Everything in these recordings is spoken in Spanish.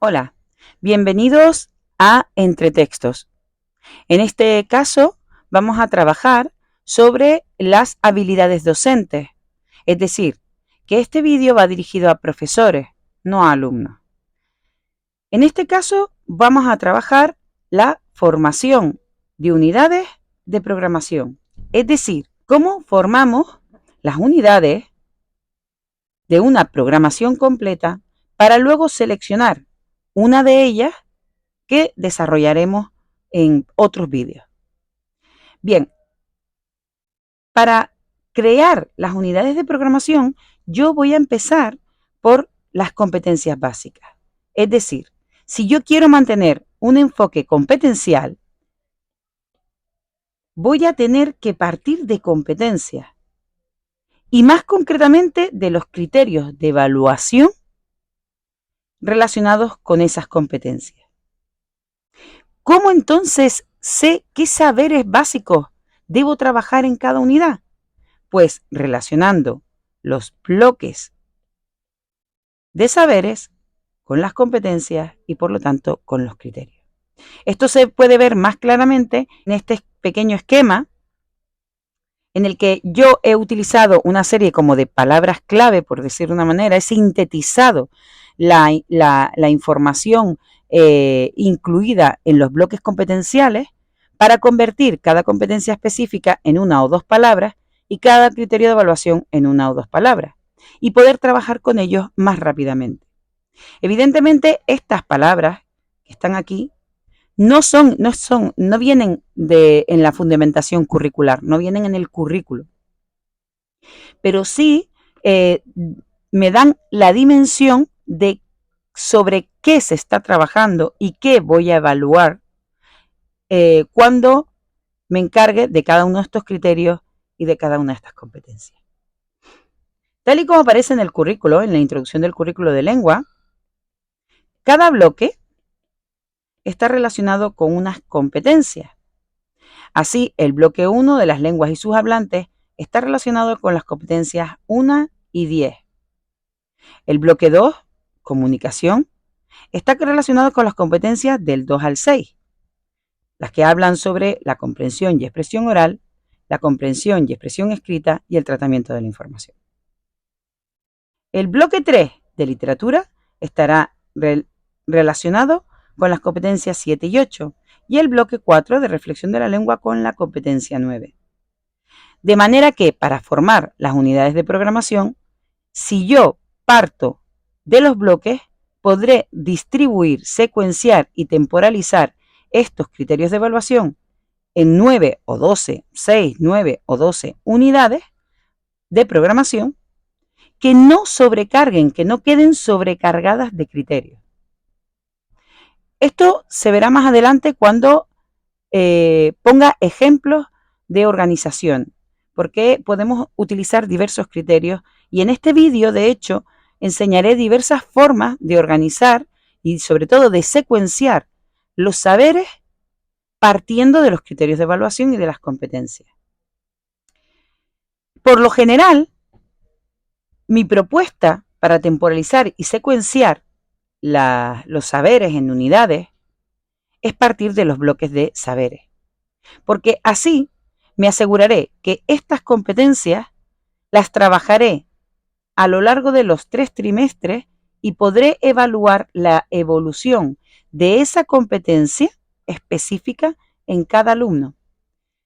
Hola, bienvenidos a Entretextos. En este caso vamos a trabajar sobre las habilidades docentes, es decir, que este vídeo va dirigido a profesores, no a alumnos. En este caso vamos a trabajar la formación de unidades de programación, es decir, cómo formamos las unidades de una programación completa para luego seleccionar una de ellas que desarrollaremos en otros vídeos. Bien, para crear las unidades de programación, yo voy a empezar por las competencias básicas. Es decir, si yo quiero mantener un enfoque competencial, voy a tener que partir de competencias y más concretamente de los criterios de evaluación relacionados con esas competencias. ¿Cómo entonces sé qué saberes básicos debo trabajar en cada unidad? Pues relacionando los bloques de saberes con las competencias y por lo tanto con los criterios. Esto se puede ver más claramente en este pequeño esquema en el que yo he utilizado una serie como de palabras clave, por decir de una manera, he sintetizado la información incluida en los bloques competenciales para convertir cada competencia específica en una o dos palabras y cada criterio de evaluación en una o dos palabras y poder trabajar con ellos más rápidamente. Evidentemente, estas palabras que están aquí no vienen en la fundamentación curricular, no vienen en el currículo, pero sí me dan la dimensión de sobre qué se está trabajando y qué voy a evaluar cuando me encargue de cada uno de estos criterios y de cada una de estas competencias. Tal y como aparece en el currículo, en la introducción del currículo de lengua, cada bloque está relacionado con unas competencias. Así, el bloque 1 de las lenguas y sus hablantes está relacionado con las competencias 1 y 10. El bloque 2, comunicación, está relacionado con las competencias del 2 al 6, las que hablan sobre la comprensión y expresión oral, la comprensión y expresión escrita y el tratamiento de la información. El bloque 3 de literatura estará relacionado con las competencias 7 y 8 y el bloque 4 de reflexión de la lengua con la competencia 9. De manera que para formar las unidades de programación, si yo parto de los bloques, podré distribuir, secuenciar y temporalizar estos criterios de evaluación en 9 o 12, 6, 9 o 12 unidades de programación que no sobrecarguen, que no queden sobrecargadas de criterios. Esto se verá más adelante cuando ponga ejemplos de organización, porque podemos utilizar diversos criterios y en este vídeo, de hecho, enseñaré diversas formas de organizar y sobre todo de secuenciar los saberes partiendo de los criterios de evaluación y de las competencias. Por lo general, mi propuesta para temporalizar y secuenciar los saberes en unidades es partir de los bloques de saberes, porque así me aseguraré que estas competencias las trabajaré a lo largo de los 3 trimestres y podré evaluar la evolución de esa competencia específica en cada alumno.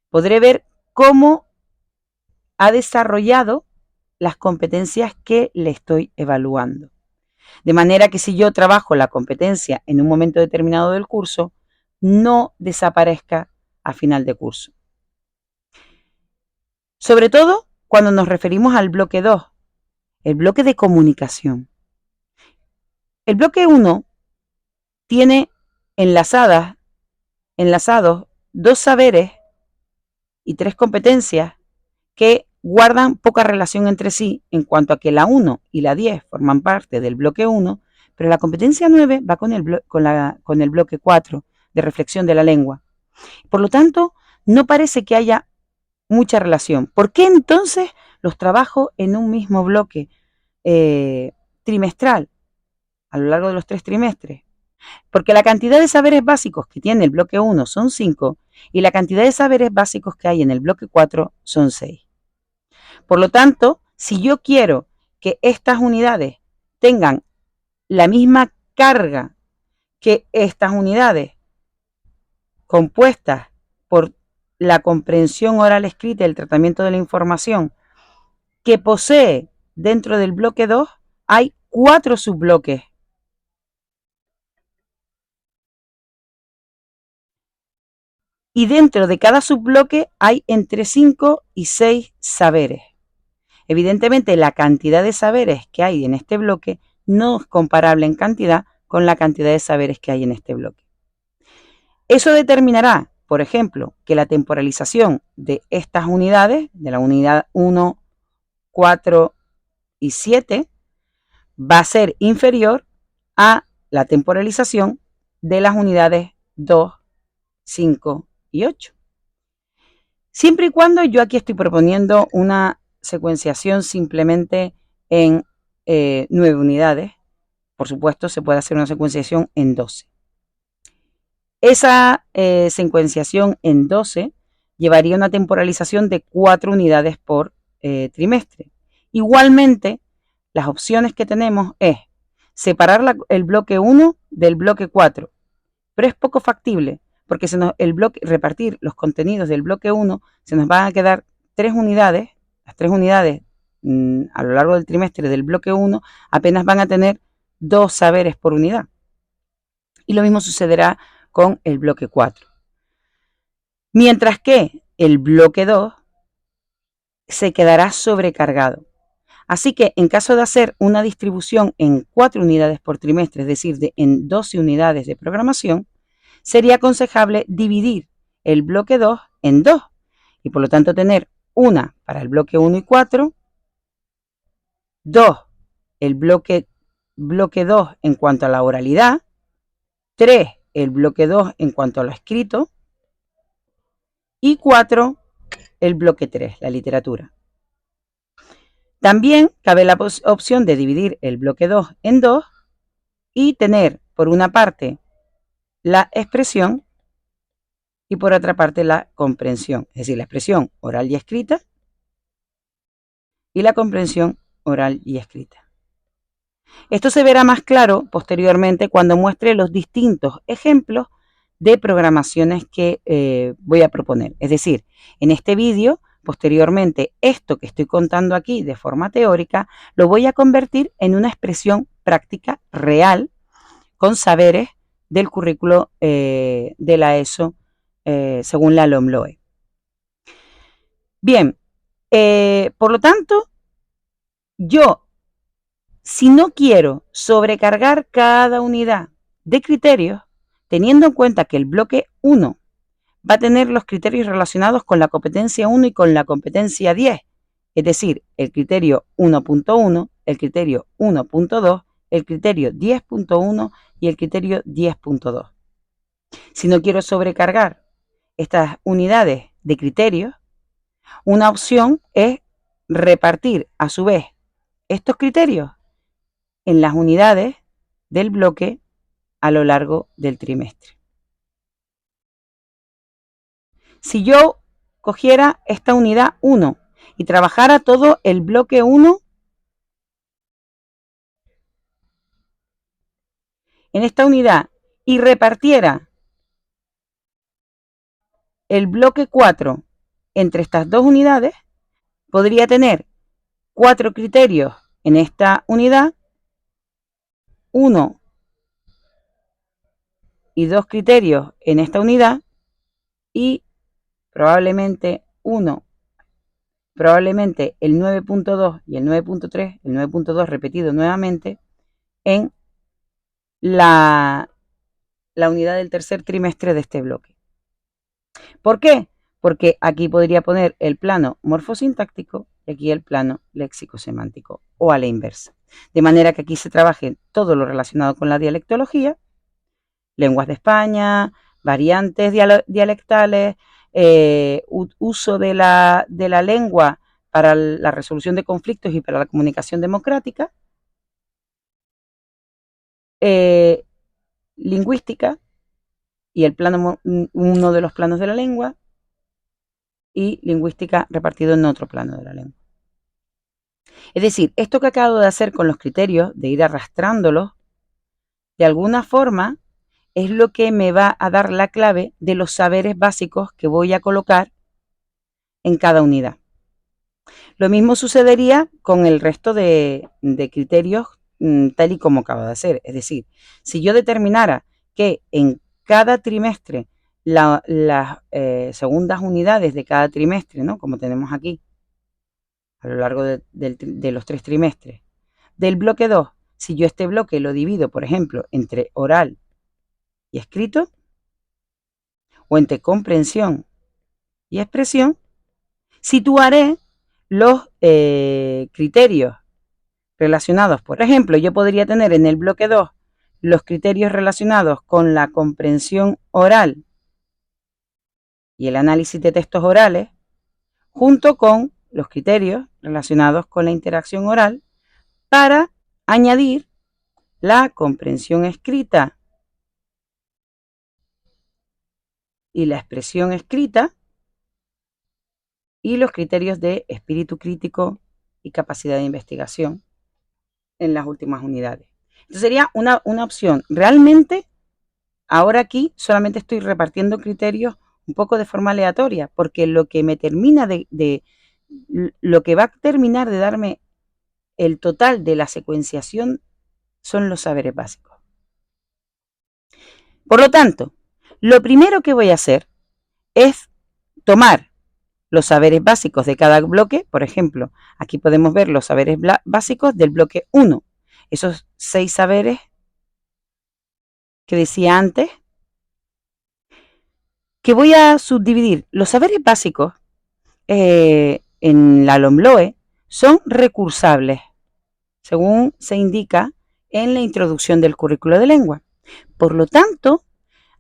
Podré ver cómo ha desarrollado las competencias que le estoy evaluando. De manera que si yo trabajo la competencia en un momento determinado del curso, no desaparezca a final de curso. Sobre todo cuando nos referimos al bloque 2, el bloque de comunicación. El bloque 1 tiene enlazados 2 saberes y 3 competencias que guardan poca relación entre sí en cuanto a que la 1 y la 10 forman parte del bloque 1, pero la competencia 9 va con el bloque 4 de reflexión de la lengua. Por lo tanto, no parece que haya mucha relación. ¿Por qué entonces los trabajo en un mismo bloque trimestral a lo largo de los 3 trimestres? Porque la cantidad de saberes básicos que tiene el bloque 1 son 5 y la cantidad de saberes básicos que hay en el bloque 4 son 6. Por lo tanto, si yo quiero que estas unidades tengan la misma carga que estas unidades compuestas por la comprensión oral escrita y el tratamiento de la información que posee dentro del bloque 2, hay 4 subbloques. Y dentro de cada subbloque hay entre 5 y 6 saberes. Evidentemente, la cantidad de saberes que hay en este bloque no es comparable en cantidad con la cantidad de saberes que hay en este bloque. Eso determinará, por ejemplo, que la temporalización de estas unidades, de la unidad 1, 4 y 7, va a ser inferior a la temporalización de las unidades 2, 5 y 8. Siempre y cuando yo aquí estoy proponiendo una secuenciación simplemente en 9 unidades, por supuesto se puede hacer una secuenciación en 12. Esa secuenciación en 12 llevaría una temporalización de 4 unidades por trimestre. Igualmente, las opciones que tenemos es separar el bloque 1 del bloque 4, pero es poco factible porque repartir los contenidos del bloque 1 se nos van a quedar 3 unidades, las 3 unidades a lo largo del trimestre del bloque 1 apenas van a tener 2 saberes por unidad. Y lo mismo sucederá con el bloque 4. Mientras que el bloque 2 se quedará sobrecargado. Así que en caso de hacer una distribución en 4 unidades por trimestre, es decir, en 12 unidades de programación, sería aconsejable dividir el bloque 2 en 2 y por lo tanto tener una para el bloque 1 y 4, 2 el bloque 2 en cuanto a la oralidad, 3 el bloque 2 en cuanto a lo escrito y 4 el bloque 3, la literatura. También cabe la opción de dividir el bloque 2 en 2 y tener por una parte la expresión y por otra parte la comprensión, es decir, la expresión oral y escrita y la comprensión oral y escrita. Esto se verá más claro posteriormente cuando muestre los distintos ejemplos de programaciones que voy a proponer. Es decir, en este vídeo, posteriormente, esto que estoy contando aquí de forma teórica, lo voy a convertir en una expresión práctica real con saberes del currículo de la ESO según la LOMLOE. Bien, por lo tanto, yo, si no quiero sobrecargar cada unidad de criterios, teniendo en cuenta que el bloque 1 va a tener los criterios relacionados con la competencia 1 y con la competencia 10, es decir, el criterio 1.1, el criterio 1.2, el criterio 10.1 y el criterio 10.2. Si no quiero sobrecargar estas unidades de criterios, una opción es repartir a su vez estos criterios en las unidades del bloque a lo largo del trimestre. Si yo cogiera esta unidad 1 y trabajara todo el bloque 1 en esta unidad y repartiera el bloque 4 entre estas dos unidades, podría tener 4 criterios en esta unidad, 1 y 2 criterios en esta unidad y probablemente el 9.2 y el 9.3, el 9.2 repetido nuevamente en la unidad del tercer trimestre de este bloque. ¿Por qué? Porque aquí podría poner el plano morfosintáctico y aquí el plano léxico-semántico o a la inversa. De manera que aquí se trabaje todo lo relacionado con la dialectología, lenguas de España, variantes dialectales, uso de la lengua para la resolución de conflictos y para la comunicación democrática, lingüística y uno de los planos de la lengua, y lingüística repartido en otro plano de la lengua. Es decir, esto que acabo de hacer con los criterios, de ir arrastrándolos, de alguna forma es lo que me va a dar la clave de los saberes básicos que voy a colocar en cada unidad. Lo mismo sucedería con el resto de criterios tal y como acabo de hacer. Es decir, si yo determinara que en cada trimestre las segundas unidades de cada trimestre, ¿no?, como tenemos aquí, a lo largo de los 3 trimestres, del bloque 2, si yo este bloque lo divido, por ejemplo, entre oral y escrito, o entre comprensión y expresión, situaré los criterios relacionados. Por ejemplo, yo podría tener en el bloque 2 los criterios relacionados con la comprensión oral y el análisis de textos orales, junto con los criterios relacionados con la interacción oral, para añadir la comprensión escrita y la expresión escrita, y los criterios de espíritu crítico y capacidad de investigación en las últimas unidades. Entonces sería una opción. Realmente, ahora aquí solamente estoy repartiendo criterios un poco de forma aleatoria, porque lo que me termina lo que va a terminar de darme el total de la secuenciación son los saberes básicos. Por lo tanto, lo primero que voy a hacer es tomar los saberes básicos de cada bloque. Por ejemplo, aquí podemos ver los saberes básicos del bloque 1. Esos 6 saberes que decía antes, que voy a subdividir. Los saberes básicos en la LOMLOE son recursables, según se indica en la introducción del currículo de lengua. Por lo tanto,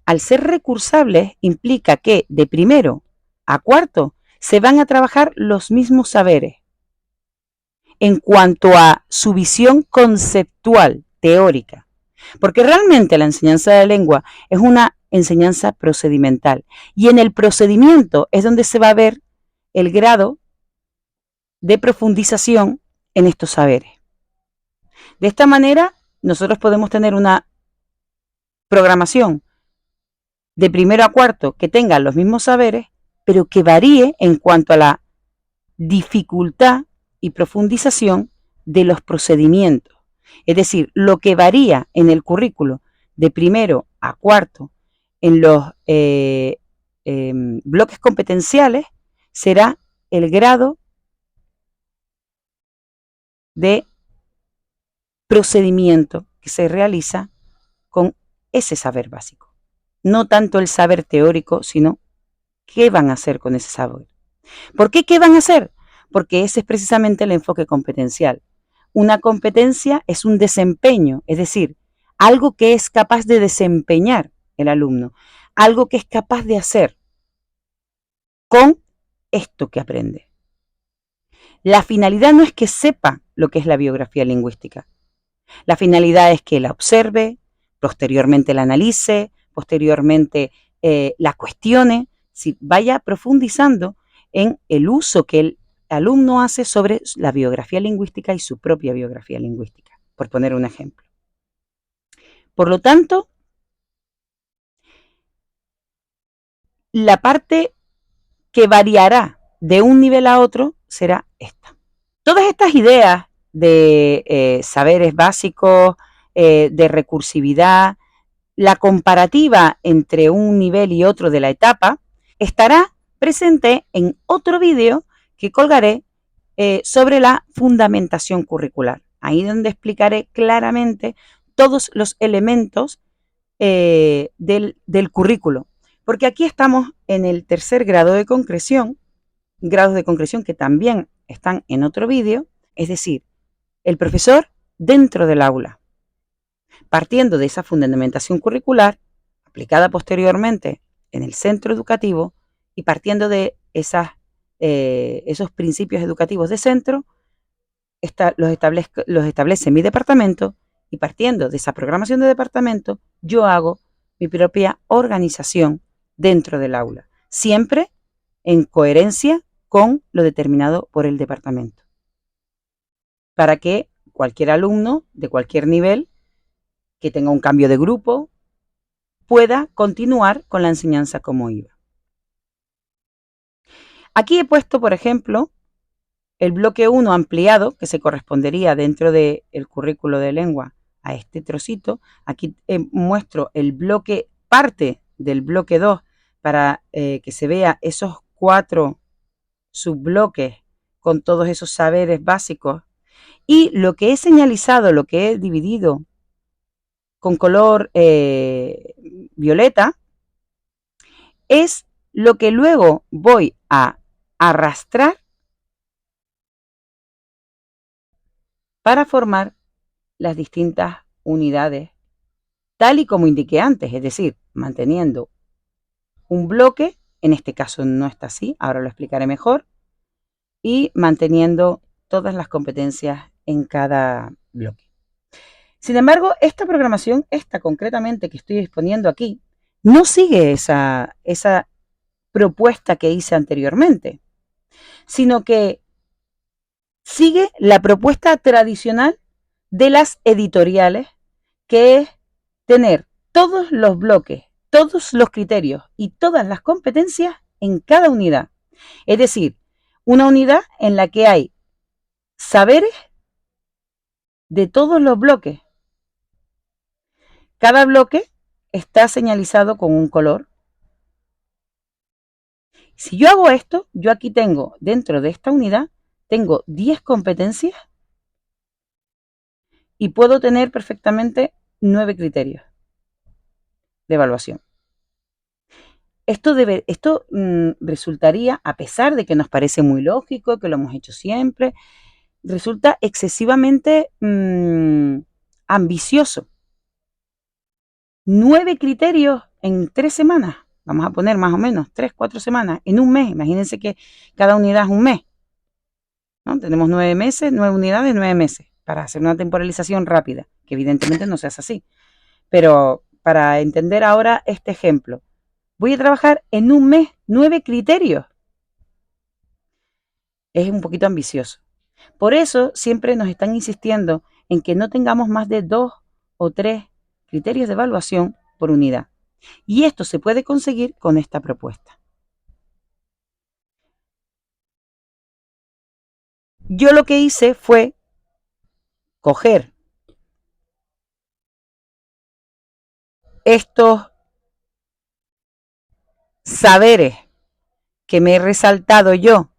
al ser recursables, implica que de primero a cuarto se van a trabajar los mismos saberes en cuanto a su visión conceptual, teórica. Porque realmente la enseñanza de la lengua es una enseñanza procedimental. Y en el procedimiento es donde se va a ver el grado de profundización en estos saberes. De esta manera, nosotros podemos tener una programación de primero a cuarto que tenga los mismos saberes, pero que varíe en cuanto a la dificultad y profundización de los procedimientos. Es decir, lo que varía en el currículo de primero a cuarto en los bloques competenciales será el grado de procedimiento que se realiza con ese saber básico. No tanto el saber teórico, sino qué van a hacer con ese saber. ¿Por qué qué van a hacer? Porque ese es precisamente el enfoque competencial. Una competencia es un desempeño, es decir, algo que es capaz de desempeñar el alumno, algo que es capaz de hacer con esto que aprende. La finalidad no es que sepa lo que es la biografía lingüística. La finalidad es que la observe, posteriormente la analice, posteriormente la cuestione, si vaya profundizando en el uso que el alumno hace sobre la biografía lingüística y su propia biografía lingüística, por poner un ejemplo. Por lo tanto, la parte que variará de un nivel a otro será esta. Todas estas ideas de saberes básicos, de recursividad, la comparativa entre un nivel y otro de la etapa, estará presente en otro vídeo que colgaré sobre la fundamentación curricular. Ahí donde explicaré claramente todos los elementos del currículo. Porque aquí estamos en el tercer grado de concreción, grados de concreción que también están en otro vídeo, es decir, el profesor dentro del aula. Partiendo de esa fundamentación curricular, aplicada posteriormente en el centro educativo, y partiendo de esos principios educativos de centro, los establece mi departamento, y partiendo de esa programación de departamento, yo hago mi propia organización dentro del aula, siempre en coherencia con lo determinado por el departamento, para que cualquier alumno de cualquier nivel que tenga un cambio de grupo pueda continuar con la enseñanza como iba. Aquí he puesto, por ejemplo, el bloque 1 ampliado, que se correspondería dentro del currículo de lengua a este trocito. Aquí muestro el bloque, parte del bloque 2, para que se vea esos 4 subbloques con todos esos saberes básicos. Y lo que he señalizado, lo que he dividido con color violeta, es lo que luego voy a arrastrar para formar las distintas unidades, tal y como indiqué antes, es decir, manteniendo un bloque, en este caso no está así, ahora lo explicaré mejor, y manteniendo todas las competencias en cada bloque. Sin embargo, esta programación, esta concretamente que estoy exponiendo aquí, no sigue esa propuesta que hice anteriormente, sino que sigue la propuesta tradicional de las editoriales, que es tener todos los bloques, todos los criterios y todas las competencias en cada unidad. Es decir, una unidad en la que hay saberes de todos los bloques. Cada bloque está señalizado con un color. Si yo hago esto, yo aquí tengo, dentro de esta unidad, tengo 10 competencias y puedo tener perfectamente 9 criterios de evaluación. Esto resultaría, a pesar de que nos parece muy lógico, que lo hemos hecho siempre, resulta excesivamente ambicioso. 9 criterios en 3 semanas, vamos a poner más o menos 3, 4 semanas, en un mes. Imagínense que cada unidad es un mes, ¿no? Tenemos 9 meses, 9 unidades, 9 meses, para hacer una temporalización rápida, que evidentemente no se hace así. Pero para entender ahora este ejemplo, voy a trabajar en un mes 9 criterios. Es un poquito ambicioso. Por eso siempre nos están insistiendo en que no tengamos más de 2 o 3 criterios de evaluación por unidad. Y esto se puede conseguir con esta propuesta. Yo lo que hice fue coger estos saberes que me he resaltado yo,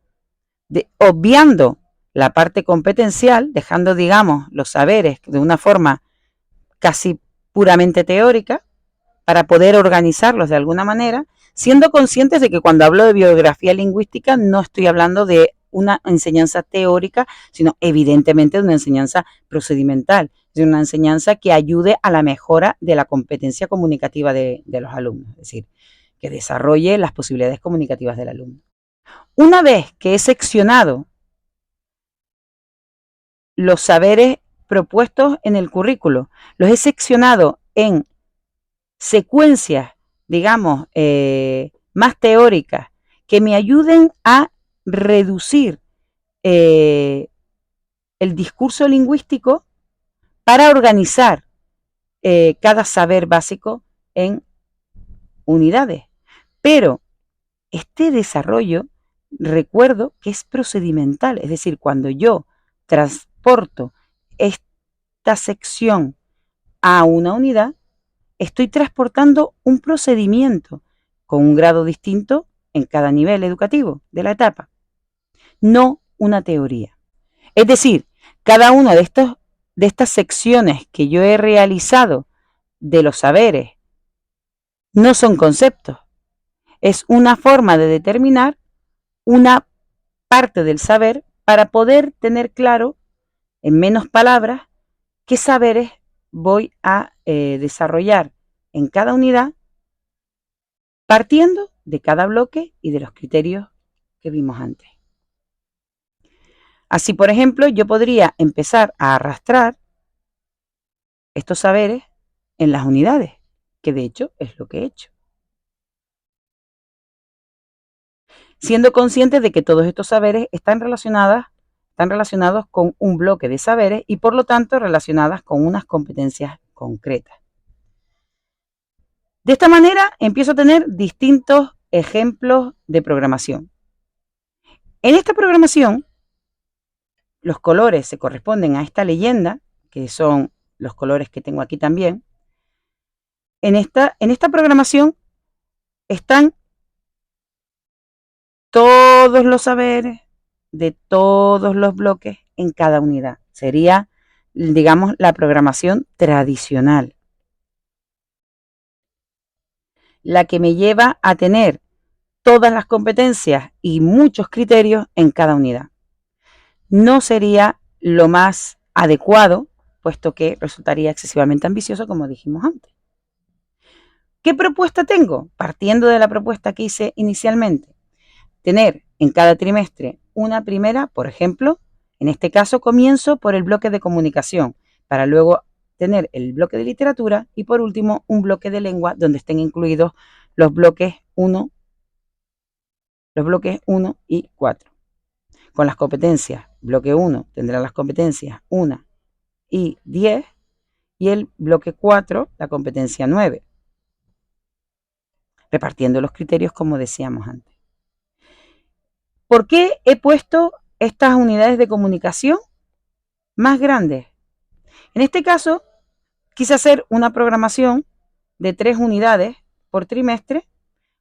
obviando la parte competencial, dejando, digamos, los saberes de una forma casi puramente teórica, para poder organizarlos de alguna manera, siendo conscientes de que cuando hablo de biografía lingüística no estoy hablando de una enseñanza teórica, sino evidentemente de una enseñanza procedimental, de una enseñanza que ayude a la mejora de la competencia comunicativa de los alumnos, es decir, que desarrolle las posibilidades comunicativas del alumno. Una vez que he seccionado los saberes propuestos en el currículo, los he seccionado en secuencias, digamos, más teóricas, que me ayuden a reducir el discurso lingüístico para organizar cada saber básico en unidades. Pero este desarrollo, recuerdo que es procedimental, es decir, cuando yo transporto esta sección a una unidad, estoy transportando un procedimiento con un grado distinto en cada nivel educativo de la etapa, no una teoría. Es decir, cada una de estas secciones que yo he realizado de los saberes no son conceptos, es una forma de determinar una parte del saber para poder tener claro, en menos palabras, qué saberes voy a desarrollar en cada unidad, partiendo de cada bloque y de los criterios que vimos antes. Así, por ejemplo, yo podría empezar a arrastrar estos saberes en las unidades. que de hecho es lo que he hecho. Siendo conscientes de que todos estos saberes están relacionados con un bloque de saberes y por lo tanto relacionadas con unas competencias concretas. De esta manera empiezo a tener distintos ejemplos de programación. En esta programación, los colores se corresponden a esta leyenda, que son los colores que tengo aquí también. En esta programación están todos los saberes de todos los bloques en cada unidad. Sería, digamos, la programación tradicional, la que me lleva a tener todas las competencias y muchos criterios en cada unidad. No sería lo más adecuado, puesto que resultaría excesivamente ambicioso, como dijimos antes. ¿Qué propuesta tengo? Partiendo de la propuesta que hice inicialmente, tener en cada trimestre una primera, por ejemplo, en este caso comienzo por el bloque de comunicación, para luego tener el bloque de literatura y por último un bloque de lengua donde estén incluidos los bloques 1 y 4. Con las competencias, bloque 1 tendrá las competencias 1 y 10 y el bloque 4 la competencia 9, repartiendo los criterios como decíamos antes. ¿Por qué he puesto estas unidades de comunicación más grandes? En este caso, quise hacer una programación de 3 unidades por trimestre,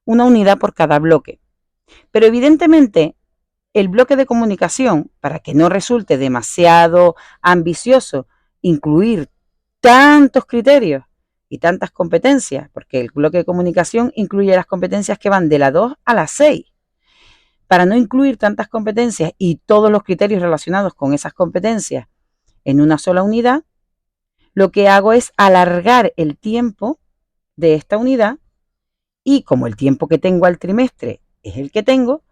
una unidad por cada bloque. Pero evidentemente, el bloque de comunicación, para que no resulte demasiado ambicioso incluir tantos criterios y tantas competencias, porque el bloque de comunicación incluye las competencias que van de la 2 a la 6. Para no incluir tantas competencias y todos los criterios relacionados con esas competencias en una sola unidad, lo que hago es alargar el tiempo de esta unidad y como el tiempo que tengo al trimestre es el que tengo,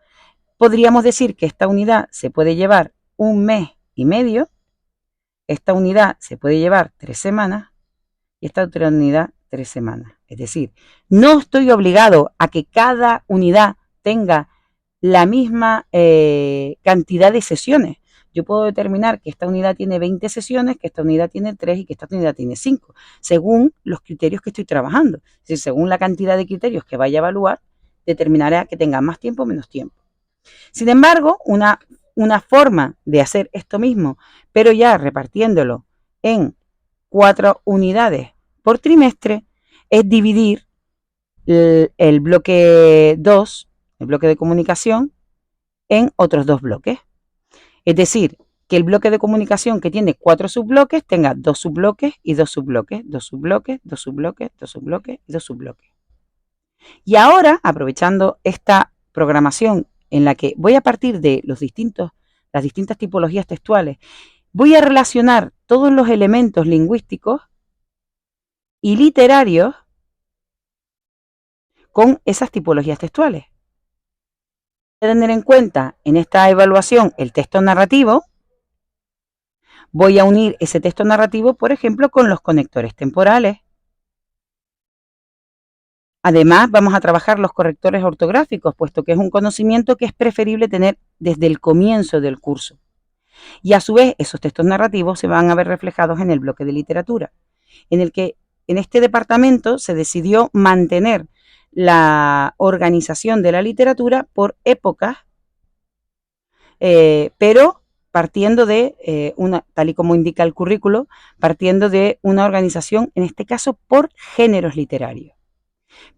podríamos decir que esta unidad se puede llevar 1 mes y medio, esta unidad se puede llevar 3 semanas y esta otra unidad 3 semanas. Es decir, no estoy obligado a que cada unidad tenga la misma cantidad de sesiones. Yo puedo determinar que esta unidad tiene 20 sesiones, que esta unidad tiene 3 y que esta unidad tiene 5, según los criterios que estoy trabajando. Es decir, según la cantidad de criterios que vaya a evaluar, determinará que tenga más tiempo o menos tiempo. Sin embargo, una forma de hacer esto mismo, pero ya repartiéndolo en 4 unidades por trimestre, es dividir el bloque 2, el bloque de comunicación, en otros 2 bloques. Es decir, que el bloque de comunicación que tiene 4 subbloques tenga 2 subbloques y 2 subbloques, 2 subbloques, 2 subbloques, 2 subbloques y 2 subbloques. Y ahora, aprovechando esta programación en la que voy a partir de las distintas tipologías textuales, voy a relacionar todos los elementos lingüísticos y literarios con esas tipologías textuales. Voy a tener en cuenta en esta evaluación el texto narrativo. Voy a unir ese texto narrativo, por ejemplo, con los conectores temporales. Además, vamos a trabajar los correctores ortográficos, puesto que es un conocimiento que es preferible tener desde el comienzo del curso. Y a su vez, esos textos narrativos se van a ver reflejados en el bloque de literatura, en el que en este departamento se decidió mantener la organización de la literatura por épocas, pero partiendo de tal y como indica el currículo, partiendo de una organización, en este caso por géneros literarios.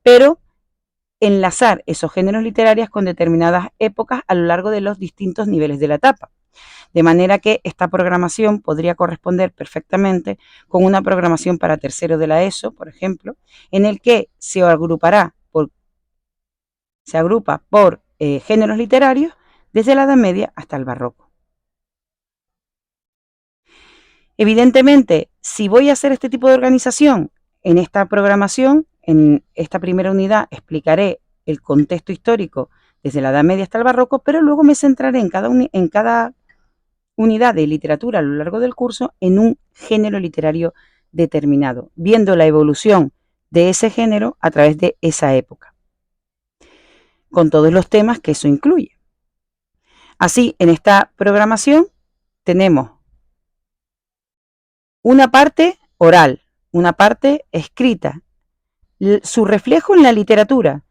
Pero enlazar esos géneros literarios con determinadas épocas a lo largo de los distintos niveles de la etapa. De manera que esta programación podría corresponder perfectamente con una programación para tercero de la ESO, por ejemplo, en el que se agrupa por géneros literarios desde la Edad Media hasta el Barroco. Evidentemente, si voy a hacer este tipo de organización en esta programación, en esta primera unidad explicaré el contexto histórico desde la Edad Media hasta el Barroco, pero luego me centraré en cada unidad de literatura a lo largo del curso en un género literario determinado, viendo la evolución de ese género a través de esa época, con todos los temas que eso incluye. Así, en esta programación tenemos una parte oral, una parte escrita, su reflejo en la literatura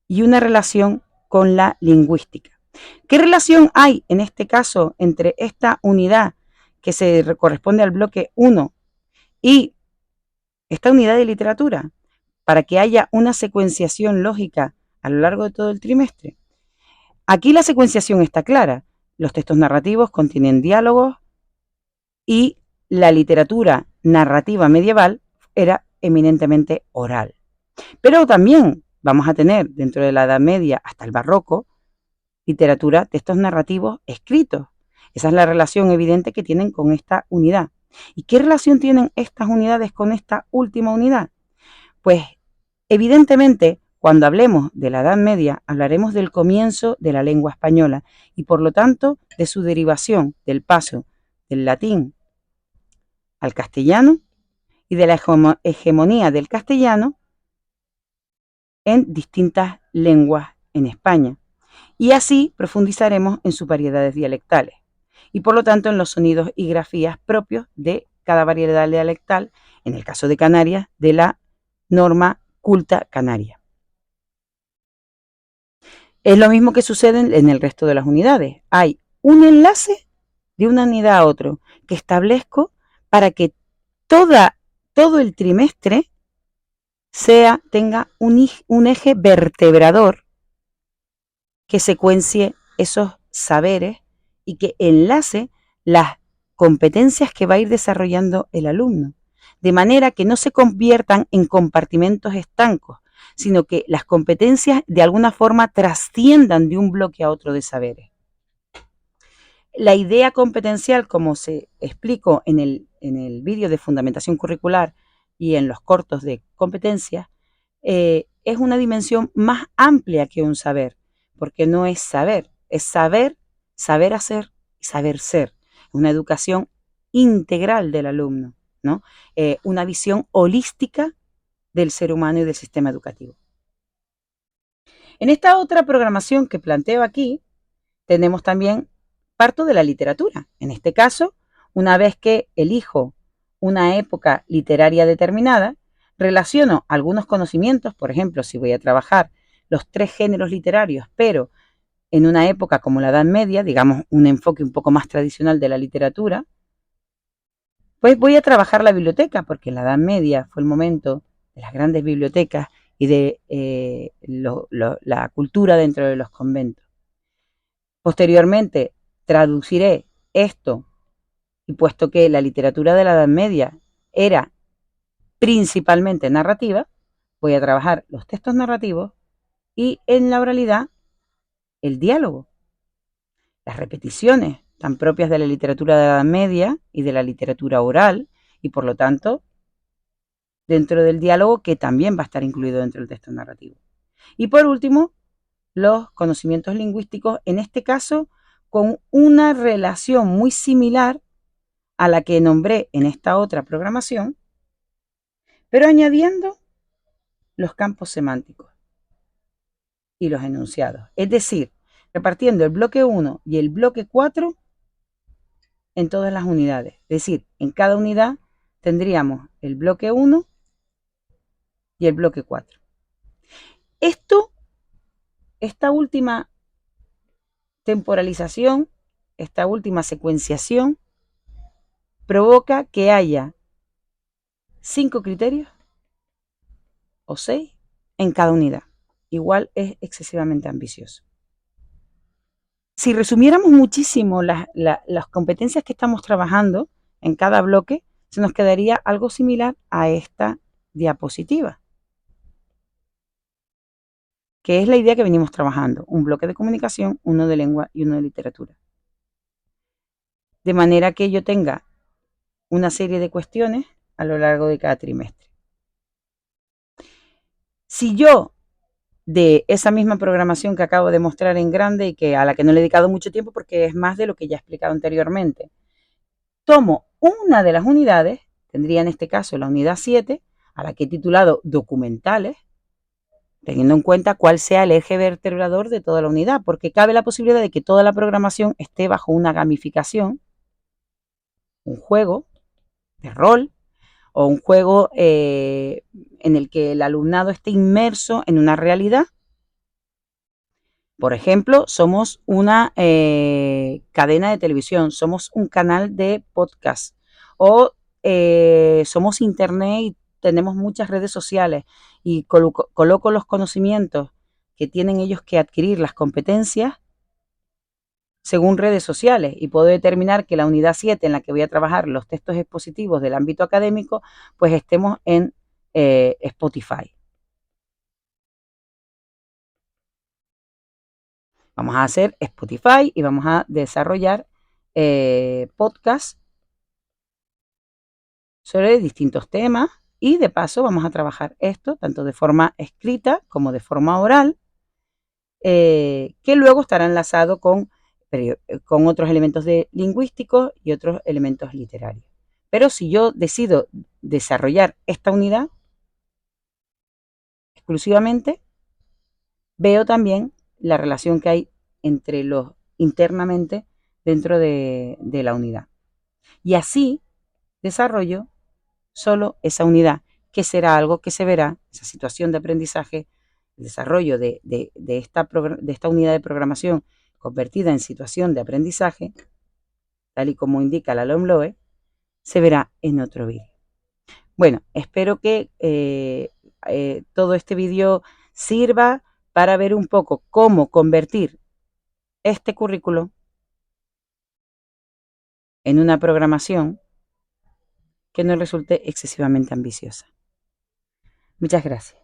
y una relación con la lingüística. ¿Qué relación hay en este caso entre esta unidad que se corresponde al bloque 1 y esta unidad de literatura para que haya una secuenciación lógica a lo largo de todo el trimestre? Aquí la secuenciación está clara. Los textos narrativos contienen diálogos y la literatura narrativa medieval era eminentemente oral. Pero también vamos a tener dentro de la Edad Media hasta el Barroco literatura, textos narrativos escritos. Esa es la relación evidente que tienen con esta unidad. ¿Y qué relación tienen estas unidades con esta última unidad? Pues evidentemente, cuando hablemos de la Edad Media, hablaremos del comienzo de la lengua española y por lo tanto de su derivación, del paso del latín al castellano y de la hegemonía del castellano en distintas lenguas en España. Y así profundizaremos en sus variedades dialectales y por lo tanto en los sonidos y grafías propios de cada variedad dialectal, en el caso de Canarias, de la norma culta canaria. Es lo mismo que sucede en el resto de las unidades. Hay un enlace de una unidad a otro que establezco para que todo el trimestre tenga un eje vertebrador que secuencie esos saberes y que enlace las competencias que va a ir desarrollando el alumno, de manera que no se conviertan en compartimentos estancos, sino que las competencias de alguna forma trasciendan de un bloque a otro de saberes. La idea competencial, como se explicó en el vídeo de fundamentación curricular y en los cortos de competencias, es una dimensión más amplia que un saber, porque no es saber, es saber, saber hacer y saber ser. Una educación integral del alumno, ¿no? Una visión holística del ser humano y del sistema educativo. En esta otra programación que planteo aquí, tenemos también parto de la literatura. En este caso, una vez que elijo una época literaria determinada, relaciono algunos conocimientos, por ejemplo, si voy a trabajar los 3 géneros literarios, pero en una época como la Edad Media, digamos un enfoque un poco más tradicional de la literatura, pues voy a trabajar la biblioteca, porque en la Edad Media fue el momento de las grandes bibliotecas y de la cultura dentro de los conventos. Posteriormente traduciré esto, y puesto que la literatura de la Edad Media era principalmente narrativa, voy a trabajar los textos narrativos y en la oralidad el diálogo, las repeticiones tan propias de la literatura de la Edad Media y de la literatura oral, y por lo tanto dentro del diálogo que también va a estar incluido dentro del texto narrativo. Y por último, los conocimientos lingüísticos, en este caso con una relación muy similar a la que nombré en esta otra programación, pero añadiendo los campos semánticos y los enunciados. Es decir, repartiendo el bloque 1 y el bloque 4 en todas las unidades. Es decir, en cada unidad tendríamos el bloque 1 y el bloque 4. Esta última temporalización, esta última secuenciación, provoca que haya 5 criterios o 6 en cada unidad. Igual es excesivamente ambicioso. Si resumiéramos muchísimo las competencias que estamos trabajando en cada bloque, se nos quedaría algo similar a esta diapositiva, que es la idea que venimos trabajando: un bloque de comunicación, uno de lengua y uno de literatura. De manera que yo tenga una serie de cuestiones a lo largo de cada trimestre. Si yo, de esa misma programación que acabo de mostrar en grande y que a la que no le he dedicado mucho tiempo porque es más de lo que ya he explicado anteriormente, tomo una de las unidades, tendría en este caso la unidad 7, a la que he titulado documentales, teniendo en cuenta cuál sea el eje vertebrador de toda la unidad, porque cabe la posibilidad de que toda la programación esté bajo una gamificación, un juego de rol o un juego en el que el alumnado esté inmerso en una realidad. Por ejemplo, somos una cadena de televisión, somos un canal de podcast o somos internet y tenemos muchas redes sociales y coloco los conocimientos que tienen ellos que adquirir, las competencias, según redes sociales, y puedo determinar que la unidad 7 en la que voy a trabajar los textos expositivos del ámbito académico, pues estemos en Spotify. Vamos a hacer Spotify y vamos a desarrollar podcasts sobre distintos temas y de paso vamos a trabajar esto tanto de forma escrita como de forma oral, que luego estará enlazado con otros elementos lingüísticos y otros elementos literarios. Pero si yo decido desarrollar esta unidad exclusivamente, veo también la relación que hay entre los internamente dentro de la unidad. Y así desarrollo solo esa unidad, que será algo que se verá, esa situación de aprendizaje, el desarrollo de esta unidad de programación convertida en situación de aprendizaje, tal y como indica la LOMLOE, se verá en otro vídeo. Bueno, espero que todo este vídeo sirva para ver un poco cómo convertir este currículo en una programación que no resulte excesivamente ambiciosa. Muchas gracias.